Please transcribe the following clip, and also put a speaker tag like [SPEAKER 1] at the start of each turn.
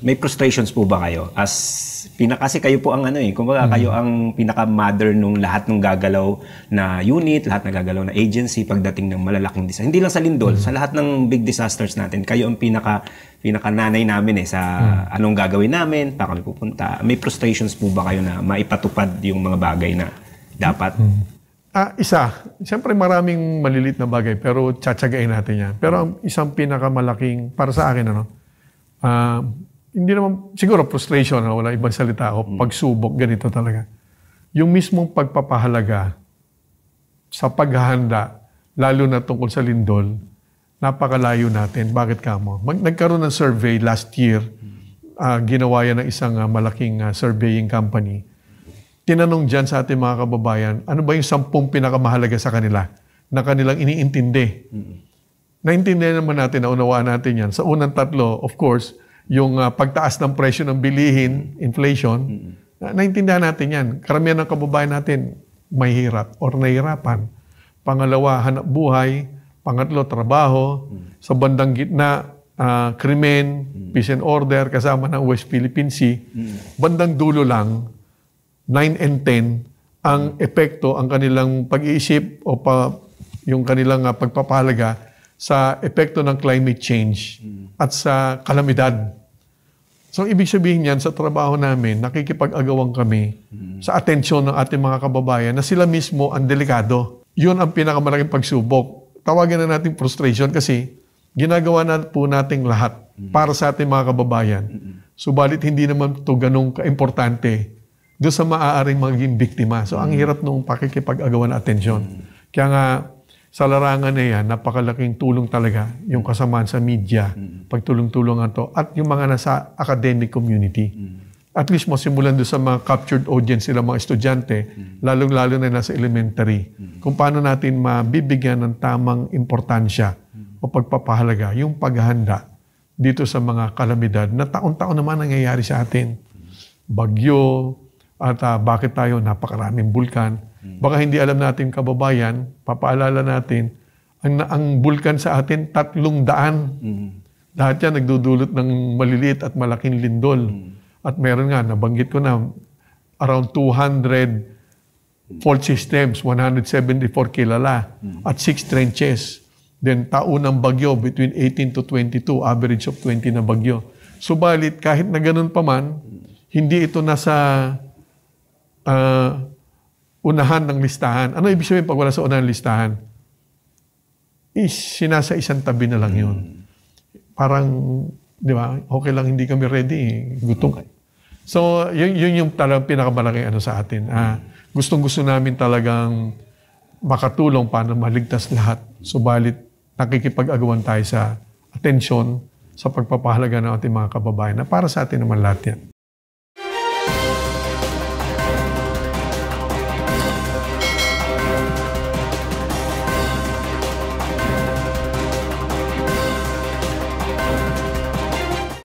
[SPEAKER 1] May frustrations po ba kayo? Kasi kayo po ang kumbaga kayo ang pinaka-mother nung lahat ng gagalaw na unit, lahat ng gagalaw na agency pagdating ng malalaking disaster. Hindi lang sa Lindol, sa lahat ng big disasters natin, kayo ang pinaka-nanay namin sa anong gagawin namin, para kami pupunta. May frustrations po ba kayo na maipatupad yung mga bagay na dapat?
[SPEAKER 2] Siyempre maraming malilit na bagay, pero tsatsagain natin yan. Pero ang isang pinakamalaking, para sa akin, hindi naman, siguro frustration, wala ibang salita ako, pagsubok, ganito talaga. Yung mismong pagpapahalaga sa paghahanda, lalo na tungkol sa Lindol, napakalayo natin. Bakit kamo? Nagkaroon ng survey last year, ginawa yan ng isang malaking surveying company. Tinanong dyan sa ating mga kababayan, ano ba yung 10 pinakamahalaga sa kanila na kanilang iniintindi? Naintindihan naman natin, naunawaan natin yan. Sa unang 3, of course, yung pagtaas ng presyo ng bilihin, inflation, naintindihan natin yan. Karamihan ng kababayan natin may hirap or nahihirapan. Pangalawa, hanap buhay. Pangatlo, trabaho. Sa bandang gitna, krimen, peace and order, kasama ng West Philippine Sea. Bandang dulo lang, 9 and 10, ang epekto, ang kanilang pag-iisip o yung kanilang pagpapahalaga sa epekto ng climate change at sa kalamidad. So, ibig sabihin yan, sa trabaho namin, nakikipag-agawan kami sa atensyon ng ating mga kababayan na sila mismo ang delikado. Yun ang pinakamalaking pagsubok. Tawagin na natin frustration kasi ginagawa na po nating lahat para sa ating mga kababayan. Subalit hindi naman ito ganun ka-importante doon sa maaaring maging biktima. So, ang hirap nung pakikipag-agawan na atensyon. Kaya nga, sa larangan na yan, napakalaking tulong talaga yung kasamaan sa media, pagtulong-tulungan to, at yung mga nasa academic community. At least masimulan doon sa mga captured audience sila, mga estudyante, lalong-lalo na nasa elementary, kung paano natin mabibigyan ng tamang importansya o pagpapahalaga yung paghahanda dito sa mga kalamidad na taon-taon naman nangyayari sa atin. Bagyo, at bakit tayo napakaraming bulkan. Baka hindi alam natin, kababayan, papaalala natin, ang bulkan sa atin, 300. Lahat yan nagdudulot ng maliliit at malaking lindol. At meron nga, nabanggit ko na, around 200 fault systems, 174 kilala, at 6 trenches. Then taunang bagyo, between 18 to 22, average of 20 na bagyo. Subalit, kahit na ganun pa man, hindi ito nasa unahan ng listahan. Ano ibig sabihin pag wala sa unahan ng listahan? Sinasa isang tabi na lang yun. Parang, di ba, okay lang hindi kami ready. Gutom. So, yun yung talagang pinakamalaking sa atin. Gustong-gusto namin talagang makatulong paano maligtas lahat. Subalit, nakikipag-agawan tayo sa atensyon, sa pagpapahalaga ng ating mga kababayan na para sa atin naman lahat yan.